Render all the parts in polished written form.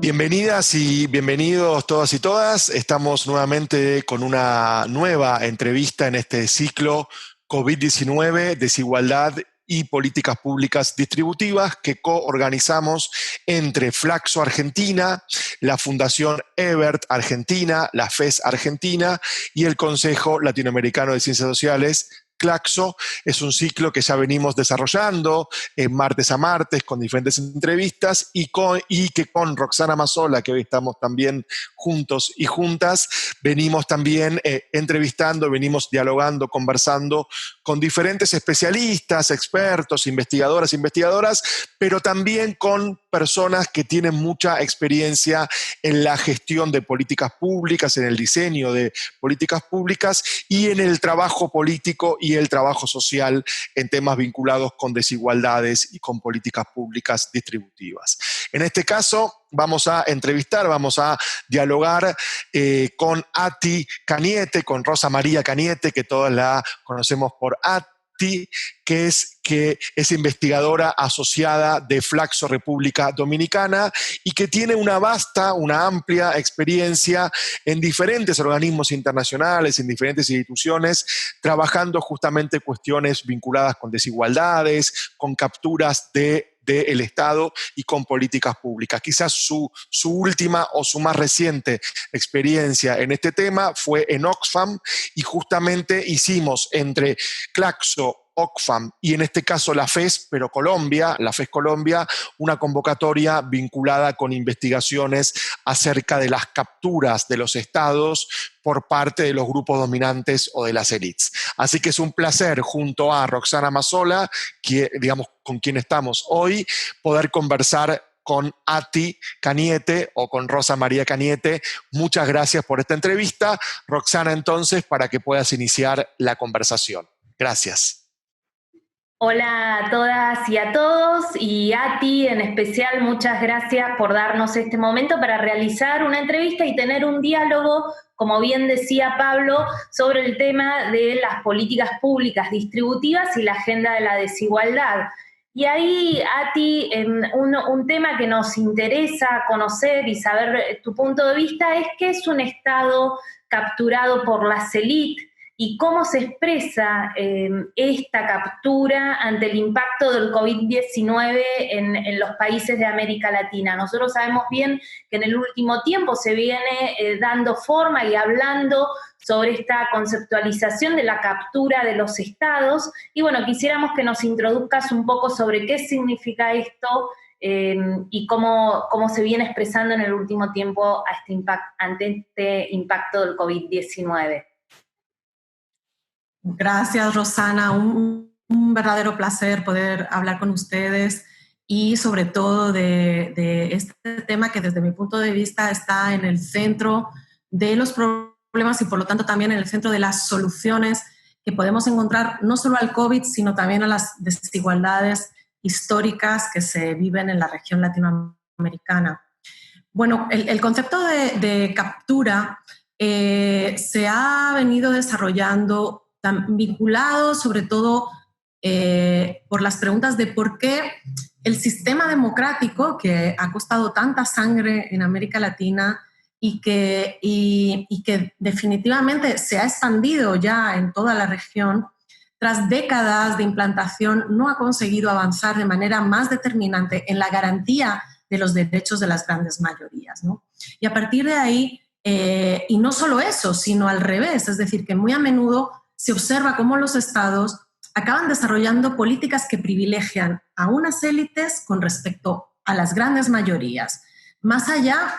Bienvenidas y bienvenidos todas y todas. Estamos nuevamente con una nueva entrevista en este ciclo COVID-19, desigualdad y políticas públicas distributivas que coorganizamos entre Flaxo Argentina, la Fundación Ebert Argentina, la FES Argentina y el Consejo Latinoamericano de Ciencias Sociales, Claxo. Es un ciclo que ya venimos desarrollando martes a martes con diferentes entrevistas y que con Roxana Mazzola, que hoy estamos también juntos y juntas, venimos también entrevistando, venimos dialogando, conversando con diferentes especialistas, expertos, investigadoras, pero también con personas que tienen mucha experiencia en la gestión de políticas públicas, en el diseño de políticas públicas y en el trabajo político y el trabajo social en temas vinculados con desigualdades y con políticas públicas distributivas. En este caso, vamos a entrevistar, vamos a dialogar con Ati Cañete, con Rosa María Cañete, que todas la conocemos por Ati, que es investigadora asociada de Flaxo República Dominicana y que tiene una amplia experiencia en diferentes organismos internacionales, en diferentes instituciones, trabajando justamente cuestiones vinculadas con desigualdades, con capturas del Estado y con políticas públicas. Quizás su última o su más reciente experiencia en este tema fue en Oxfam y justamente hicimos entre Claxo, Oxfam y en este caso la FES, pero la FES Colombia, una convocatoria vinculada con investigaciones acerca de las capturas de los estados por parte de los grupos dominantes o de las élites. Así que es un placer, junto a Roxana Mazzola, con quien estamos hoy, poder conversar con Ati Cañete o con Rosa María Cañete. Muchas gracias por esta entrevista. Roxana, entonces, para que puedas iniciar la conversación. Gracias. Hola a todas y a todos, y a ti en especial, muchas gracias por darnos este momento para realizar una entrevista y tener un diálogo, como bien decía Pablo, sobre el tema de las políticas públicas distributivas y la agenda de la desigualdad. Y ahí, Ati, un tema que nos interesa conocer y saber tu punto de vista es qué es un Estado capturado por las élites y cómo se expresa esta captura ante el impacto del COVID-19 en los países de América Latina. Nosotros sabemos bien que en el último tiempo se viene dando forma y hablando sobre esta conceptualización de la captura de los estados, y bueno, quisiéramos que nos introduzcas un poco sobre qué significa esto y cómo se viene expresando en el último tiempo ante este impacto del COVID-19. Gracias, Rosana. Un verdadero placer poder hablar con ustedes y sobre todo de este tema que desde mi punto de vista está en el centro de los problemas y por lo tanto también en el centro de las soluciones que podemos encontrar no solo al COVID, sino también a las desigualdades históricas que se viven en la región latinoamericana. Bueno, el concepto de captura se ha venido desarrollando vinculado sobre todo por las preguntas de por qué el sistema democrático que ha costado tanta sangre en América Latina y que definitivamente se ha expandido ya en toda la región, tras décadas de implantación no ha conseguido avanzar de manera más determinante en la garantía de los derechos de las grandes mayorías, ¿no? Y a partir de ahí, y no solo eso, sino al revés, es decir, que muy a menudo se observa cómo los estados acaban desarrollando políticas que privilegian a unas élites con respecto a las grandes mayorías. Más allá,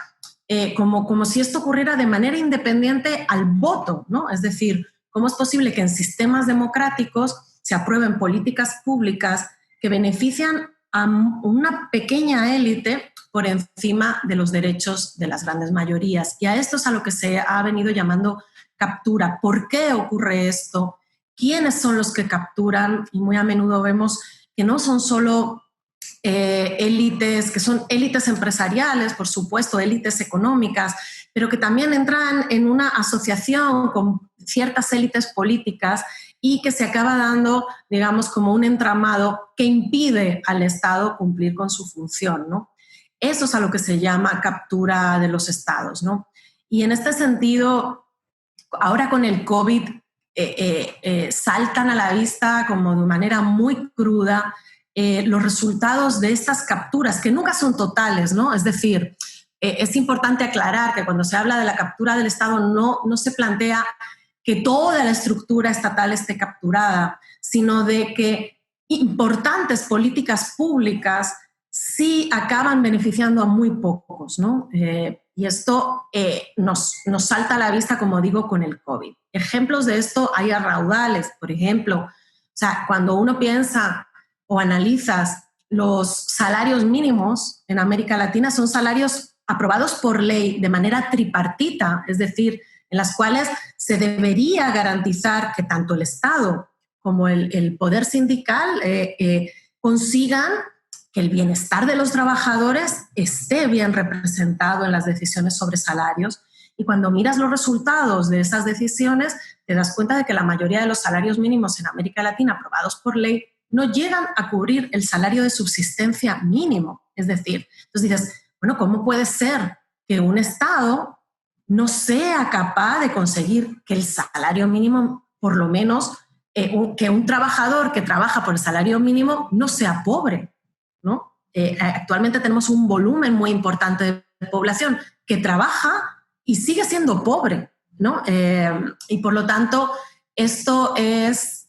como si esto ocurriera de manera independiente al voto, ¿no? Es decir, ¿cómo es posible que en sistemas democráticos se aprueben políticas públicas que benefician a una pequeña élite por encima de los derechos de las grandes mayorías? Y a esto es a lo que se ha venido llamando captura. ¿Por qué ocurre esto? ¿Quiénes son los que capturan? Y muy a menudo vemos que no son solo élites, que son élites empresariales, por supuesto, élites económicas, pero que también entran en una asociación con ciertas élites políticas y que se acaba dando, digamos, como un entramado que impide al Estado cumplir con su función, ¿no? Eso es a lo que se llama captura de los estados, ¿no? Y en este sentido, ahora con el COVID, saltan a la vista como de manera muy cruda los resultados de estas capturas, que nunca son totales, ¿no? Es decir, es importante aclarar que cuando se habla de la captura del Estado no se plantea que toda la estructura estatal esté capturada, sino de que importantes políticas públicas sí acaban beneficiando a muy pocos, ¿no? Y esto nos salta a la vista, como digo, con el COVID. Ejemplos de esto hay a raudales, por ejemplo. O sea, cuando uno piensa o analizas los salarios mínimos en América Latina, son salarios aprobados por ley de manera tripartita, es decir, en las cuales se debería garantizar que tanto el Estado como el poder sindical consigan que el bienestar de los trabajadores esté bien representado en las decisiones sobre salarios. Y cuando miras los resultados de esas decisiones, te das cuenta de que la mayoría de los salarios mínimos en América Latina aprobados por ley no llegan a cubrir el salario de subsistencia mínimo. Es decir, entonces dices, bueno, ¿cómo puede ser que un Estado no sea capaz de conseguir que el salario mínimo, por lo menos, que un trabajador que trabaja por el salario mínimo no sea pobre, ¿no? Actualmente tenemos un volumen muy importante de población que trabaja y sigue siendo pobre, ¿no? Y por lo tanto, esto es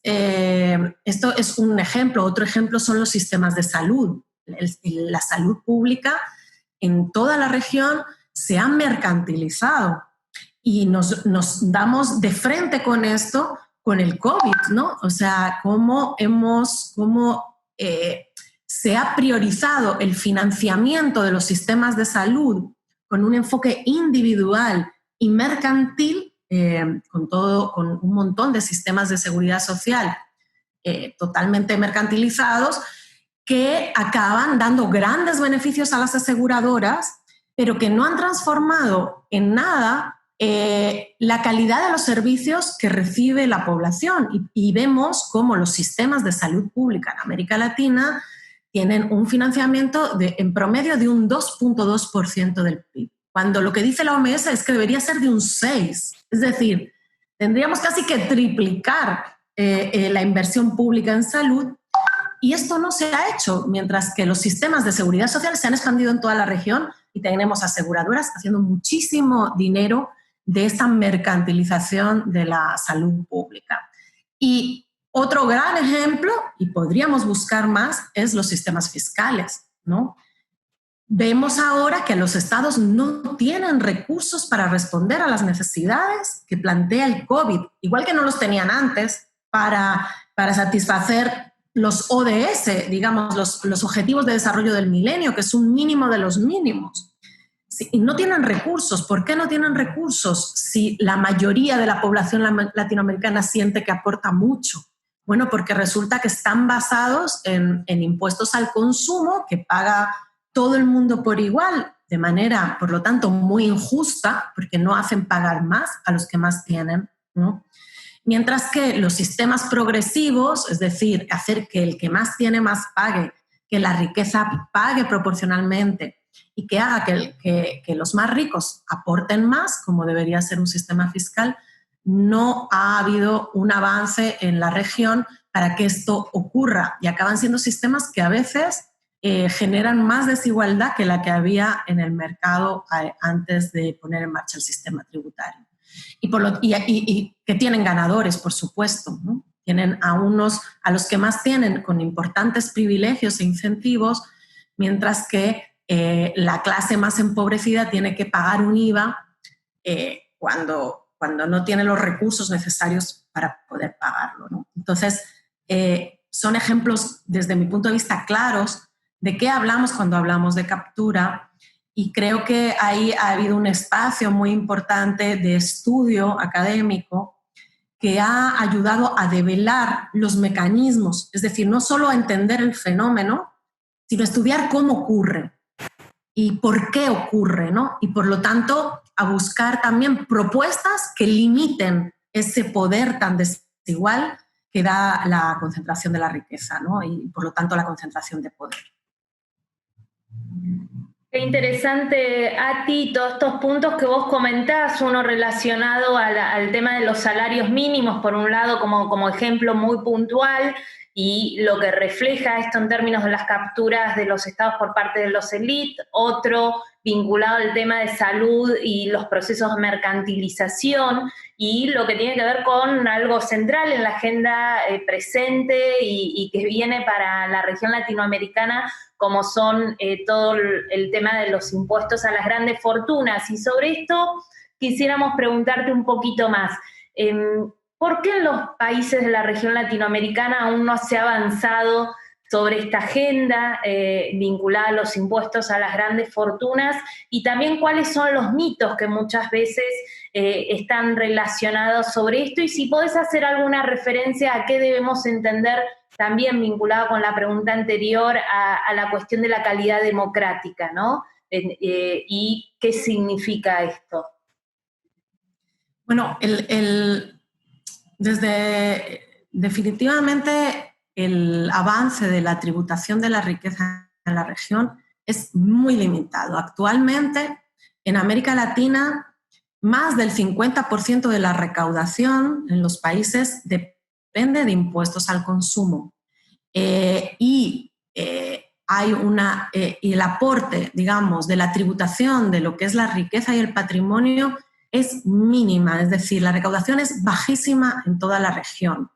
un ejemplo. Otro ejemplo son los sistemas de salud. La salud pública en toda la región se ha mercantilizado y nos damos de frente con esto, con el COVID, ¿no? O sea, cómo se ha priorizado el financiamiento de los sistemas de salud con un enfoque individual y mercantil, con un montón de sistemas de seguridad social totalmente mercantilizados, que acaban dando grandes beneficios a las aseguradoras, pero que no han transformado en nada la calidad de los servicios que recibe la población. Y vemos cómo los sistemas de salud pública en América Latina tienen un financiamiento en promedio de un 2.2% del PIB, cuando lo que dice la OMS es que debería ser de un 6%. Es decir, tendríamos casi que triplicar la inversión pública en salud, y esto no se ha hecho, mientras que los sistemas de seguridad social se han expandido en toda la región y tenemos aseguradoras haciendo muchísimo dinero de esta mercantilización de la salud pública. Y otro gran ejemplo, y podríamos buscar más, es los sistemas fiscales, ¿no? Vemos ahora que los estados no tienen recursos para responder a las necesidades que plantea el COVID, igual que no los tenían antes para satisfacer los ODS, digamos, los Objetivos de Desarrollo del Milenio, que es un mínimo de los mínimos. Sí, y no tienen recursos. ¿Por qué no tienen recursos si la mayoría de la población latinoamericana siente que aporta mucho? Bueno, porque resulta que están basados en impuestos al consumo que paga todo el mundo por igual, de manera, por lo tanto, muy injusta, porque no hacen pagar más a los que más tienen, ¿no? Mientras que los sistemas progresivos, es decir, hacer que el que más tiene más pague, que la riqueza pague proporcionalmente y que haga que los más ricos aporten más, como debería ser un sistema fiscal, no ha habido un avance en la región para que esto ocurra, y acaban siendo sistemas que a veces generan más desigualdad que la que había en el mercado antes de poner en marcha el sistema tributario. Y que tienen ganadores, por supuesto, ¿no? Tienen a los que más tienen con importantes privilegios e incentivos, mientras que la clase más empobrecida tiene que pagar un IVA cuando no tiene los recursos necesarios para poder pagarlo, ¿no? Entonces, son ejemplos, desde mi punto de vista, claros de qué hablamos cuando hablamos de captura. Y creo que ahí ha habido un espacio muy importante de estudio académico que ha ayudado a develar los mecanismos, es decir, no solo a entender el fenómeno, sino a estudiar cómo ocurre y por qué ocurre, ¿no? Y por lo tanto, a buscar también propuestas que limiten ese poder tan desigual que da la concentración de la riqueza, ¿no? Y por lo tanto la concentración de poder. Qué interesante, Ati, todos estos puntos que vos comentás, uno relacionado al tema de los salarios mínimos, por un lado, como ejemplo muy puntual, y lo que refleja esto en términos de las capturas de los estados por parte de los élites, otro vinculado al tema de salud y los procesos de mercantilización, y lo que tiene que ver con algo central en la agenda presente y que viene para la región latinoamericana, como son todo el tema de los impuestos a las grandes fortunas. Y sobre esto quisiéramos preguntarte un poquito más. ¿Por qué en los países de la región latinoamericana aún no se ha avanzado sobre esta agenda vinculada a los impuestos a las grandes fortunas? Y también cuáles son los mitos que muchas veces están relacionados sobre esto, y si podés hacer alguna referencia a qué debemos entender, también vinculado con la pregunta anterior, a la cuestión de la calidad democrática, ¿no? ¿Y qué significa esto? Bueno, definitivamente el avance de la tributación de la riqueza en la región es muy limitado. Actualmente, en América Latina, más del 50% de la recaudación en los países depende de impuestos al consumo. Y el aporte, digamos, de la tributación de lo que es la riqueza y el patrimonio es mínima, es decir, la recaudación es bajísima en toda la región.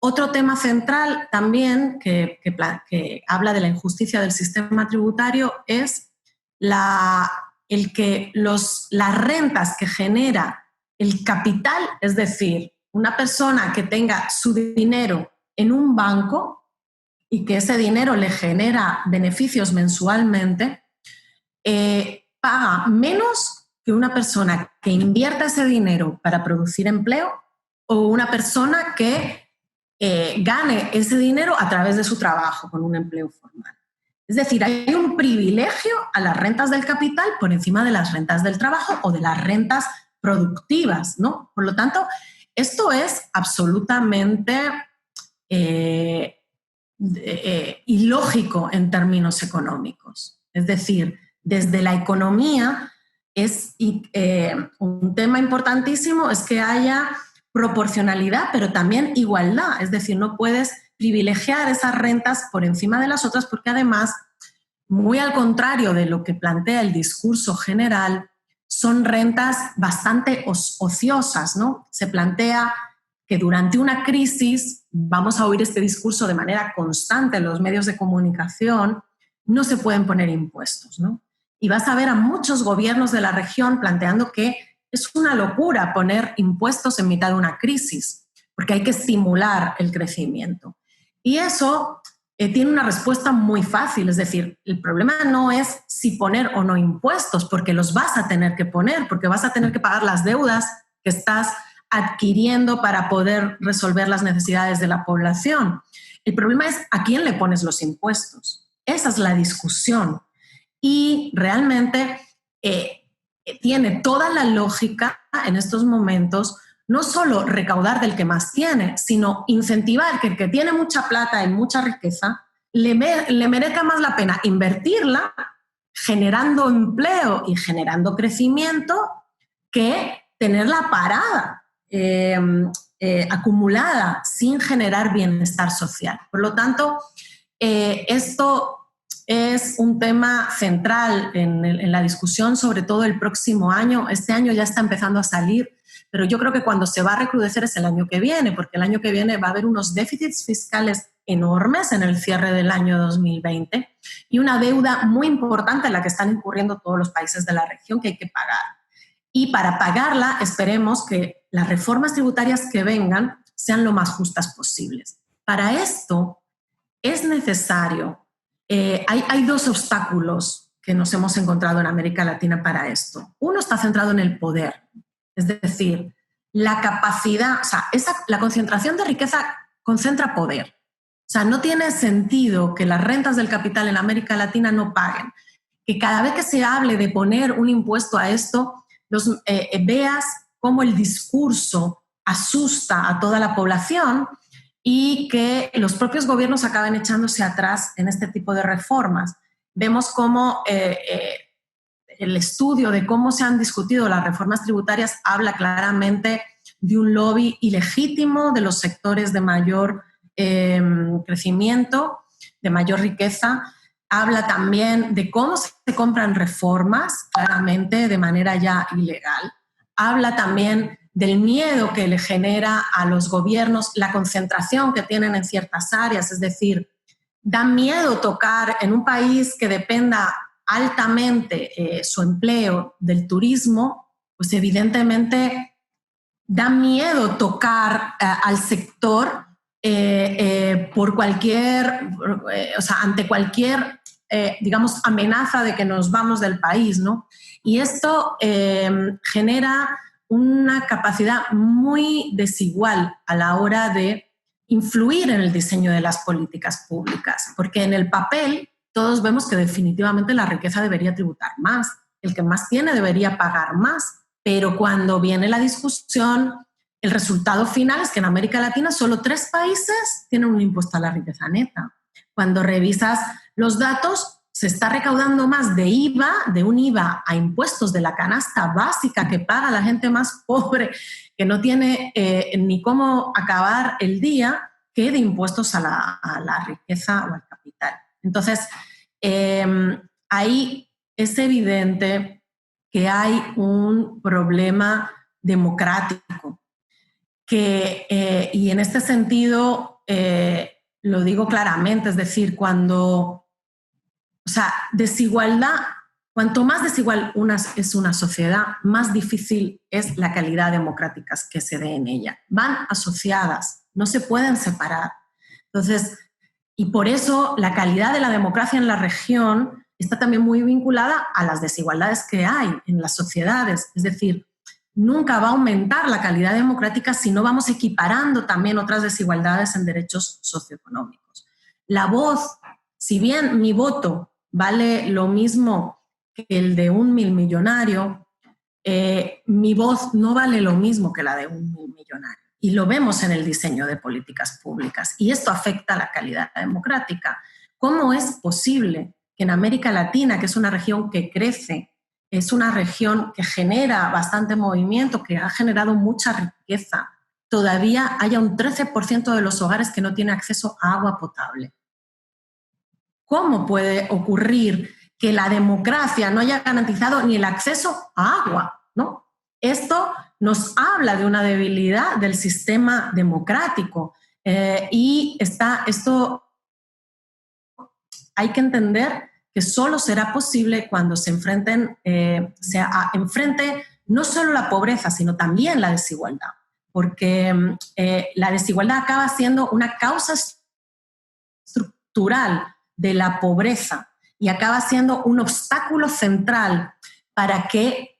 Otro tema central también que habla de la injusticia del sistema tributario es las rentas que genera el capital, es decir, una persona que tenga su dinero en un banco y que ese dinero le genera beneficios mensualmente, paga menos que una persona que invierta ese dinero para producir empleo o una persona que gane ese dinero a través de su trabajo con un empleo formal. Es decir, hay un privilegio a las rentas del capital por encima de las rentas del trabajo o de las rentas productivas, ¿no? Por lo tanto, esto es absolutamente ilógico en términos económicos. Es decir, desde la economía un tema importantísimo es que haya proporcionalidad, pero también igualdad. Es decir, no puedes privilegiar esas rentas por encima de las otras, porque además, muy al contrario de lo que plantea el discurso general, son rentas bastante ociosas, ¿no? Se plantea que durante una crisis, vamos a oír este discurso de manera constante en los medios de comunicación, no se pueden poner impuestos, ¿no? Y vas a ver a muchos gobiernos de la región planteando que es una locura poner impuestos en mitad de una crisis, porque hay que estimular el crecimiento. Y eso tiene una respuesta muy fácil, es decir, el problema no es si poner o no impuestos, porque los vas a tener que poner, porque vas a tener que pagar las deudas que estás adquiriendo para poder resolver las necesidades de la población. El problema es a quién le pones los impuestos. Esa es la discusión. Y realmente tiene toda la lógica en estos momentos no solo recaudar del que más tiene, sino incentivar que el que tiene mucha plata y mucha riqueza le merezca más la pena invertirla generando empleo y generando crecimiento que tenerla parada, acumulada, sin generar bienestar social. Por lo tanto, esto es un tema central en la discusión, sobre todo el próximo año. Este año ya está empezando a salir, pero yo creo que cuando se va a recrudecer es el año que viene, porque el año que viene va a haber unos déficits fiscales enormes en el cierre del año 2020 y una deuda muy importante en la que están incurriendo todos los países de la región que hay que pagar. Y para pagarla esperemos que las reformas tributarias que vengan sean lo más justas posibles. Para esto es necesario, hay dos obstáculos que nos hemos encontrado en América Latina para esto. Uno está centrado en el poder, es decir, la capacidad, o sea, la concentración de riqueza concentra poder. O sea, no tiene sentido que las rentas del capital en América Latina no paguen. Que cada vez que se hable de poner un impuesto a esto, veas cómo el discurso asusta a toda la población y que los propios gobiernos acaben echándose atrás en este tipo de reformas. Vemos cómo el estudio de cómo se han discutido las reformas tributarias habla claramente de un lobby ilegítimo de los sectores de mayor crecimiento, de mayor riqueza. Habla también de cómo se compran reformas, claramente de manera ya ilegal. Habla también del miedo que le genera a los gobiernos la concentración que tienen en ciertas áreas, es decir, da miedo tocar en un país que dependa altamente su empleo del turismo, pues evidentemente da miedo tocar al sector por cualquier, o sea, ante cualquier, digamos, amenaza de que nos vamos del país, ¿no? Y esto genera una capacidad muy desigual a la hora de influir en el diseño de las políticas públicas, porque en el papel todos vemos que definitivamente la riqueza debería tributar más, el que más tiene debería pagar más, pero cuando viene la discusión, el resultado final es que en América Latina solo 3 países tienen un impuesto a la riqueza neta. Cuando revisas los datos, se está recaudando más de IVA, de un IVA a impuestos de la canasta básica que paga la gente más pobre, que no tiene ni cómo acabar el día, que de impuestos a la riqueza o al capital. Entonces, ahí es evidente que hay un problema democrático, y en este sentido lo digo claramente, es decir, o sea, desigualdad, cuanto más desigual es una sociedad, más difícil es la calidad democrática que se dé en ella. Van asociadas, no se pueden separar. Entonces, y por eso la calidad de la democracia en la región está también muy vinculada a las desigualdades que hay en las sociedades. Es decir, nunca va a aumentar la calidad democrática si no vamos equiparando también otras desigualdades en derechos socioeconómicos. La voz, si bien mi voto vale lo mismo que el de un millonario, mi voz no vale lo mismo que la de un millonario. Y lo vemos en el diseño de políticas públicas. Y esto afecta a la calidad democrática. ¿Cómo es posible que en América Latina, que es una región que crece, es una región que genera bastante movimiento, que ha generado mucha riqueza, todavía haya un 13% de los hogares que no tiene acceso a agua potable? ¿Cómo puede ocurrir que la democracia no haya garantizado ni el acceso a agua, ¿no? Esto nos habla de una debilidad del sistema democrático y esto hay que entender que solo será posible cuando se enfrente no solo la pobreza, sino también la desigualdad, porque la desigualdad acaba siendo una causa estructural de la pobreza y acaba siendo un obstáculo central para que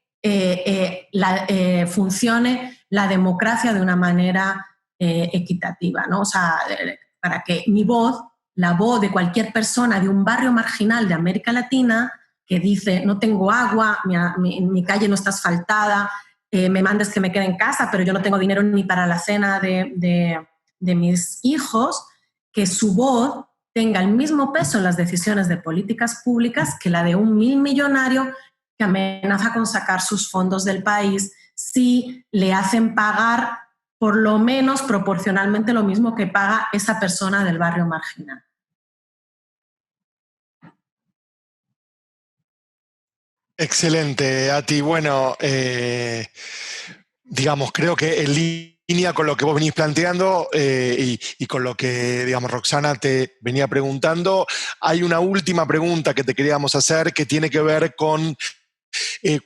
funcione la democracia de una manera equitativa, ¿no? O sea, para que mi voz, la voz de cualquier persona de un barrio marginal de América Latina que dice no tengo agua, mi calle no está asfaltada, me mandes que me quede en casa, pero yo no tengo dinero ni para la cena de mis hijos, que su voz tenga el mismo peso en las decisiones de políticas públicas que la de un millonario que amenaza con sacar sus fondos del país si le hacen pagar por lo menos proporcionalmente lo mismo que paga esa persona del barrio marginal. Excelente, Ati. Bueno, digamos, creo que en línea con lo que vos venís planteando y con lo que, digamos, Roxana te venía preguntando, hay una última pregunta que te queríamos hacer que tiene que ver con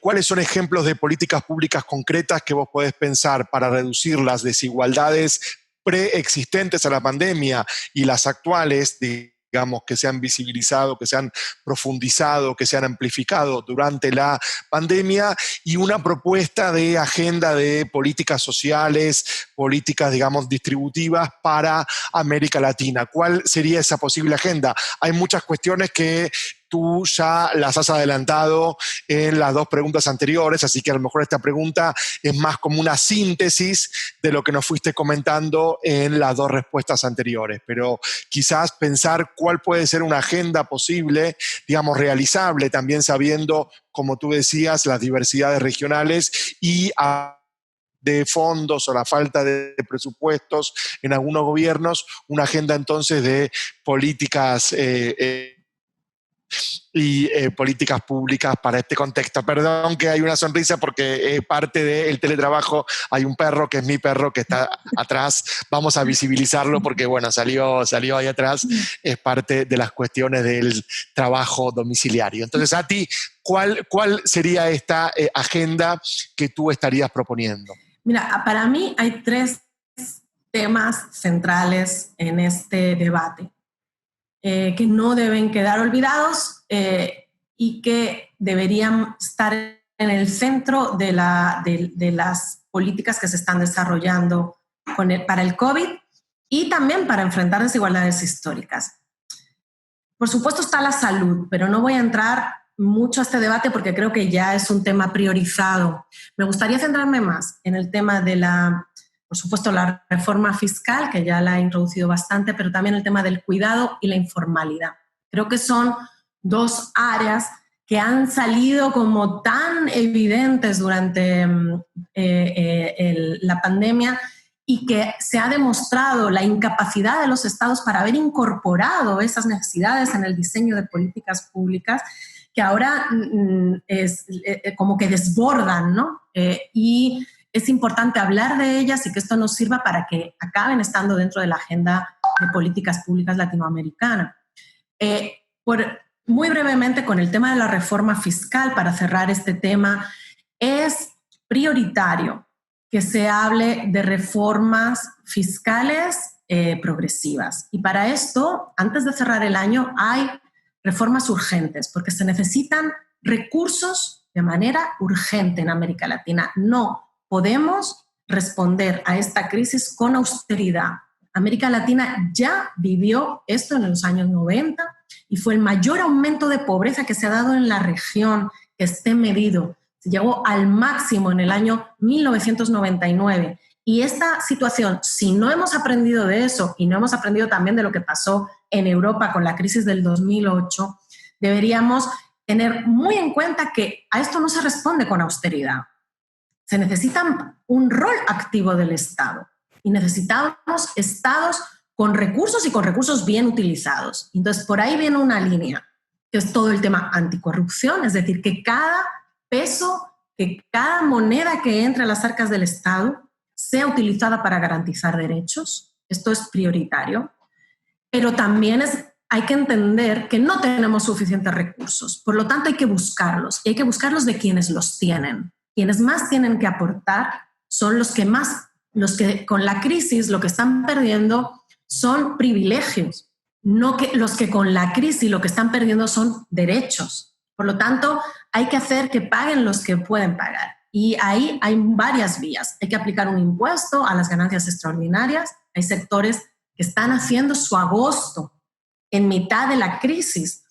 ¿cuáles son ejemplos de políticas públicas concretas que vos podés pensar para reducir las desigualdades preexistentes a la pandemia y las actuales, digamos, que se han visibilizado, que se han profundizado, que se han amplificado durante la pandemia, y una propuesta de agenda de políticas sociales, políticas, digamos, distributivas para América Latina? ¿Cuál sería esa posible agenda? Hay muchas cuestiones que tú ya las has adelantado en las dos preguntas anteriores, así que a lo mejor esta pregunta es más como una síntesis de lo que nos fuiste comentando en las dos respuestas anteriores, pero quizás pensar cuál puede ser una agenda posible, digamos, realizable, también sabiendo, como tú decías, las diversidades regionales y de fondos o la falta de presupuestos en algunos gobiernos, una agenda entonces de políticas políticas públicas para este contexto. Perdón que hay una sonrisa porque parte del teletrabajo hay un perro que es mi perro que está atrás. Vamos a visibilizarlo porque, bueno, salió ahí atrás. Es parte de las cuestiones del trabajo domiciliario. Entonces, Ati, ¿cuál sería esta agenda que tú estarías proponiendo? Mira, para mí hay 3 temas centrales en este debate que no deben quedar olvidados y que deberían estar en el centro de las políticas que se están desarrollando para el COVID y también para enfrentar desigualdades históricas. Por supuesto está la salud, pero no voy a entrar mucho a este debate porque creo que ya es un tema priorizado. Me gustaría centrarme más en el tema de por supuesto, la reforma fiscal, que ya la he introducido bastante, pero también el tema del cuidado y la informalidad. Creo que son 2 áreas que han salido como tan evidentes durante la pandemia y que se ha demostrado la incapacidad de los estados para haber incorporado esas necesidades en el diseño de políticas públicas que ahora como que desbordan, ¿no? Y es importante hablar de ellas y que esto nos sirva para que acaben estando dentro de la agenda de políticas públicas latinoamericana. Muy brevemente, con el tema de la reforma fiscal, para cerrar este tema, es prioritario que se hable de reformas fiscales progresivas. Y para esto, antes de cerrar el año, hay reformas urgentes, porque se necesitan recursos de manera urgente en América Latina. No podemos responder a esta crisis con austeridad. América Latina ya vivió esto en los años 90 y fue el mayor aumento de pobreza que se ha dado en la región, que esté medido. Se llegó al máximo en el año 1999. Y esta situación, si no hemos aprendido de eso y no hemos aprendido también de lo que pasó en Europa con la crisis del 2008, deberíamos tener muy en cuenta que a esto no se responde con austeridad. Se necesita un rol activo del Estado y necesitamos estados con recursos y con recursos bien utilizados. Entonces, por ahí viene una línea, que es todo el tema anticorrupción, es decir, que cada peso, que cada moneda que entre a las arcas del Estado sea utilizada para garantizar derechos. Esto es prioritario. Pero también hay que entender que no tenemos suficientes recursos. Por lo tanto, hay que buscarlos. Y hay que buscarlos de quienes los tienen. Quienes más tienen que aportar son los que con la crisis lo que están perdiendo son privilegios, no que los que con la crisis lo que están perdiendo son derechos. Por lo tanto, hay que hacer que paguen los que pueden pagar. Y ahí hay varias vías. Hay que aplicar un impuesto a las ganancias extraordinarias. Hay sectores que están haciendo su agosto en mitad de la crisis.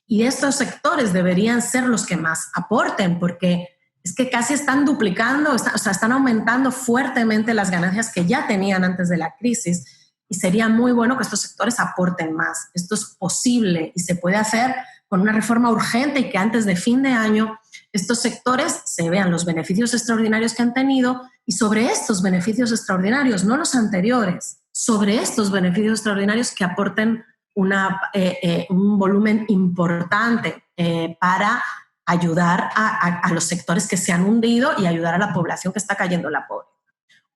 Y estos sectores deberían ser los que más aporten, porque es que casi están duplicando, están aumentando fuertemente las ganancias que ya tenían antes de la crisis y sería muy bueno que estos sectores aporten más. Esto es posible y se puede hacer con una reforma urgente y que antes de fin de año estos sectores se vean los beneficios extraordinarios que han tenido y sobre estos beneficios extraordinarios, no los anteriores, sobre estos beneficios extraordinarios que aporten un volumen importante para ayudar a los sectores que se han hundido y ayudar a la población que está cayendo en la pobreza.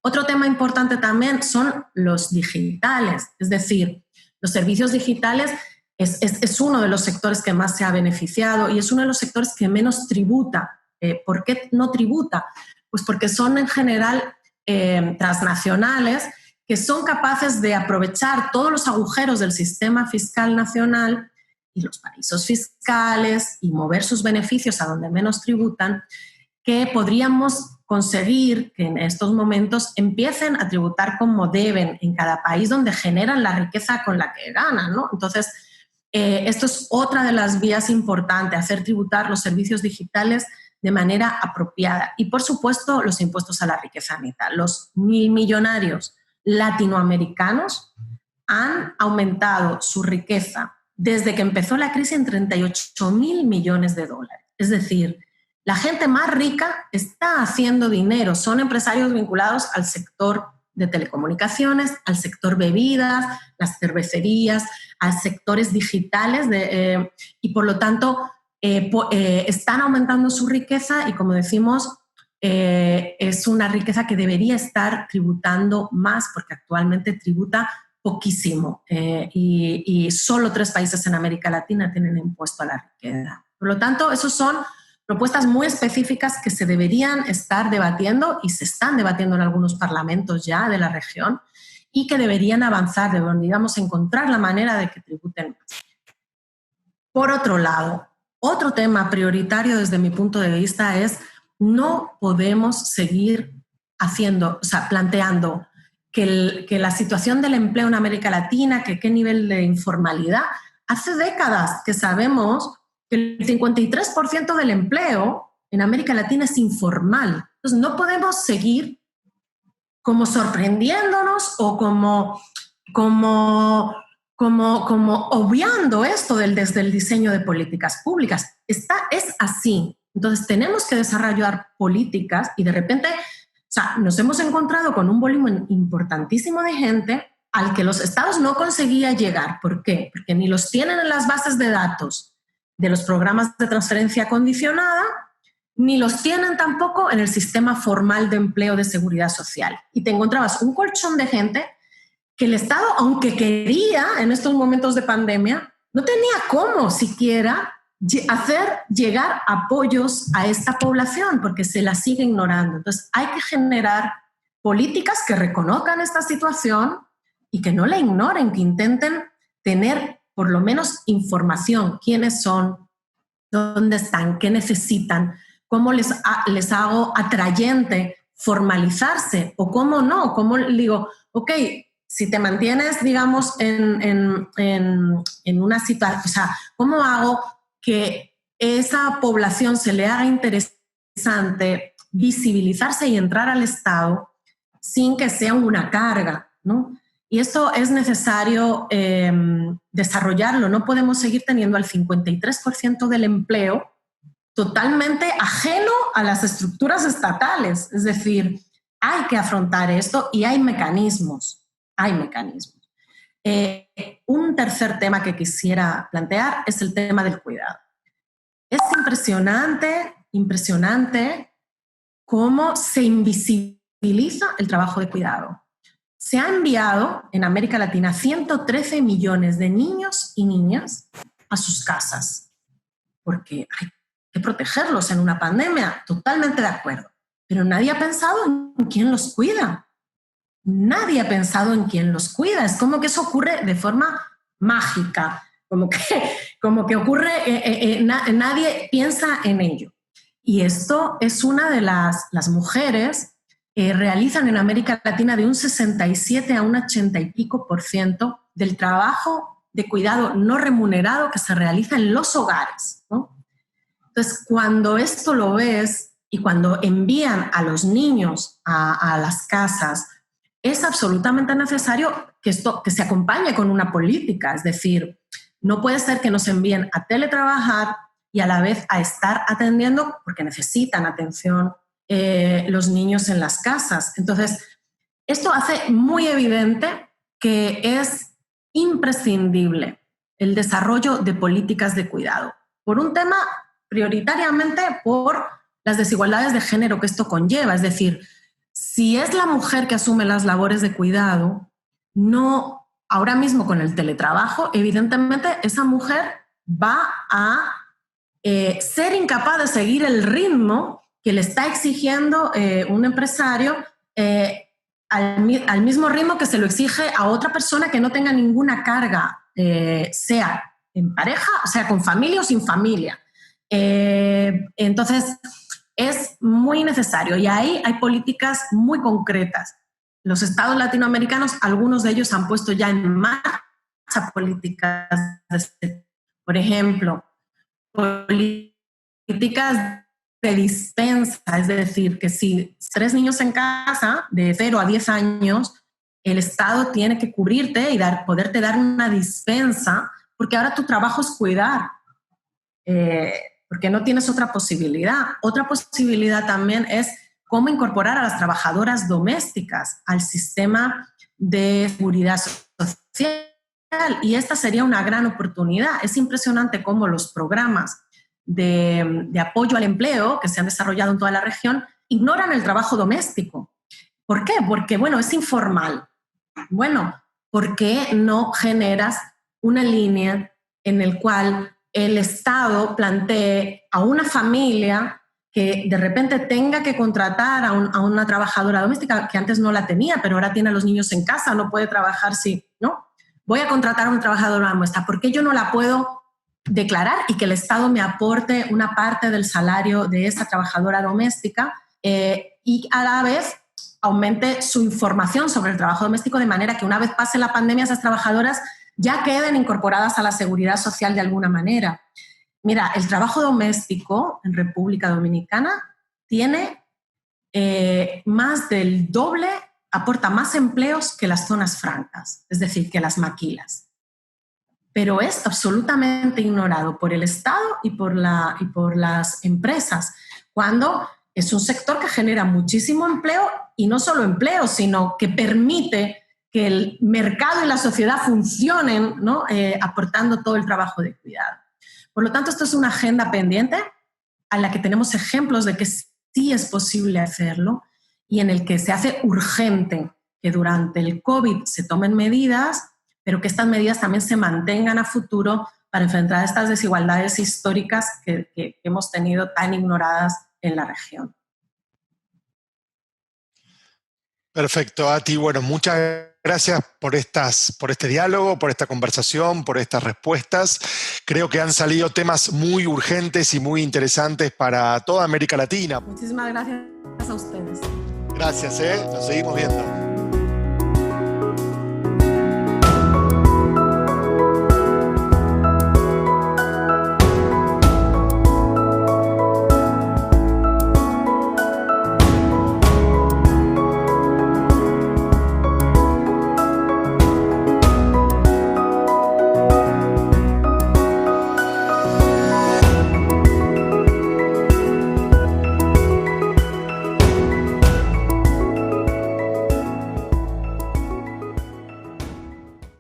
Otro tema importante también son los digitales, es decir, los servicios digitales es uno de los sectores que más se ha beneficiado y es uno de los sectores que menos tributa. ¿Por qué no tributa? Pues porque son en general transnacionales que son capaces de aprovechar todos los agujeros del sistema fiscal nacional y los paraísos fiscales y mover sus beneficios a donde menos tributan, que podríamos conseguir que en estos momentos empiecen a tributar como deben en cada país donde generan la riqueza con la que ganan, ¿no? Entonces, Esto es otra de las vías importantes, hacer tributar los servicios digitales de manera apropiada. Y, por supuesto, los impuestos a la riqueza neta. Los millonarios latinoamericanos han aumentado su riqueza desde que empezó la crisis en 38.000 millones de dólares. Es decir, la gente más rica está haciendo dinero. Son empresarios vinculados al sector de telecomunicaciones, al sector bebidas, las cervecerías, a sectores digitales y, por lo tanto, están aumentando su riqueza y, como decimos, es una riqueza que debería estar tributando más porque actualmente tributa poquísimo y solo 3 países en América Latina tienen impuesto a la riqueza. Por lo tanto, esos son propuestas muy específicas que se deberían estar debatiendo y se están debatiendo en algunos parlamentos ya de la región y que deberían avanzar, deberíamos encontrar la manera de que tributen más. Por otro lado, otro tema prioritario desde mi punto de vista es no podemos seguir planteando que la situación del empleo en América Latina, que qué nivel de informalidad, hace décadas que sabemos que el 53% del empleo en América Latina es informal. Entonces, no podemos seguir como sorprendiéndonos o como obviando esto desde el diseño de políticas públicas. Es así. Entonces, tenemos que desarrollar políticas y de repente nos hemos encontrado con un volumen importantísimo de gente al que los estados no conseguían llegar. ¿Por qué? Porque ni los tienen en las bases de datos de los programas de transferencia condicionada, ni los tienen tampoco en el sistema formal de empleo de seguridad social. Y te encontrabas un colchón de gente que el Estado, aunque quería en estos momentos de pandemia, no tenía cómo siquiera hacer llegar apoyos a esta población porque se la sigue ignorando. Entonces, hay que generar políticas que reconozcan esta situación y que no la ignoren, que intenten tener por lo menos información, quiénes son, dónde están, qué necesitan, cómo les hago atrayente formalizarse o cómo no, cómo digo, ok, si te mantienes, digamos, en una situación, o sea, ¿cómo hago que esa población se le haga interesante visibilizarse y entrar al Estado sin que sea una carga, ¿no? Y esto es necesario desarrollarlo. No podemos seguir teniendo al 53% del empleo totalmente ajeno a las estructuras estatales. Es decir, hay que afrontar esto y hay mecanismos. Un tercer tema que quisiera plantear es el tema del cuidado. Es impresionante cómo se invisibiliza el trabajo de cuidado. Se ha enviado en América Latina 113 millones de niños y niñas a sus casas, porque hay que protegerlos en una pandemia, totalmente de acuerdo. Pero nadie ha pensado en quién los cuida. Nadie ha pensado en quién los cuida. Es como que eso ocurre de forma mágica, como que ocurre, nadie piensa en ello. Y esto es una de las mujeres realizan en América Latina de un 67 a un 80 y pico % del trabajo de cuidado no remunerado que se realiza en los hogares, ¿no? Entonces, cuando esto lo ves y cuando envían a los niños a las casas, es absolutamente necesario que se acompañe con una política. Es decir, no puede ser que nos envíen a teletrabajar y a la vez a estar atendiendo porque necesitan atención los niños en las casas. Entonces, esto hace muy evidente que es imprescindible el desarrollo de políticas de cuidado. Por un tema, prioritariamente por las desigualdades de género que esto conlleva. Es decir, si es la mujer que asume las labores de cuidado, no, ahora mismo con el teletrabajo, evidentemente esa mujer va a ser incapaz de seguir el ritmo que le está exigiendo un empresario al mismo ritmo que se lo exige a otra persona que no tenga ninguna carga, sea en pareja, sea con familia o sin familia. Entonces, es muy necesario y ahí hay políticas muy concretas. Los estados latinoamericanos, algunos de ellos han puesto ya en marcha a políticas, por ejemplo, políticas de dispensa, es decir, que si 3 niños en casa de 0 a 10 años, el Estado tiene que cubrirte y poderte dar una dispensa, porque ahora tu trabajo es cuidar, porque no tienes otra posibilidad. Otra posibilidad también es cómo incorporar a las trabajadoras domésticas al sistema de seguridad social, y esta sería una gran oportunidad. Es impresionante cómo los programas de apoyo al empleo que se han desarrollado en toda la región ignoran el trabajo doméstico. ¿Por qué? Porque, bueno, es informal. Bueno, ¿por qué no generas una línea en la cual el Estado plantee a una familia que de repente tenga que contratar a una trabajadora doméstica que antes no la tenía, pero ahora tiene a los niños en casa, no puede trabajar si, ¿no? Voy a contratar a una trabajadora doméstica, ¿por qué yo no la puedo declarar y que el Estado me aporte una parte del salario de esa trabajadora doméstica y a la vez aumente su información sobre el trabajo doméstico, de manera que una vez pase la pandemia esas trabajadoras ya queden incorporadas a la seguridad social de alguna manera? Mira, el trabajo doméstico en República Dominicana tiene más del doble, aporta más empleos que las zonas francas, es decir, que las maquilas. Pero es absolutamente ignorado por el Estado y por las empresas, cuando es un sector que genera muchísimo empleo, y no solo empleo, sino que permite que el mercado y la sociedad funcionen, ¿no? Aportando todo el trabajo de cuidado. Por lo tanto, esto es una agenda pendiente a la que tenemos ejemplos de que sí es posible hacerlo y en el que se hace urgente que durante el COVID se tomen medidas, pero que estas medidas también se mantengan a futuro para enfrentar estas desigualdades históricas que hemos tenido tan ignoradas en la región. Perfecto, Ati. Bueno, muchas gracias por este diálogo, por esta conversación, por estas respuestas. Creo que han salido temas muy urgentes y muy interesantes para toda América Latina. Muchísimas gracias a ustedes. Gracias, nos seguimos viendo.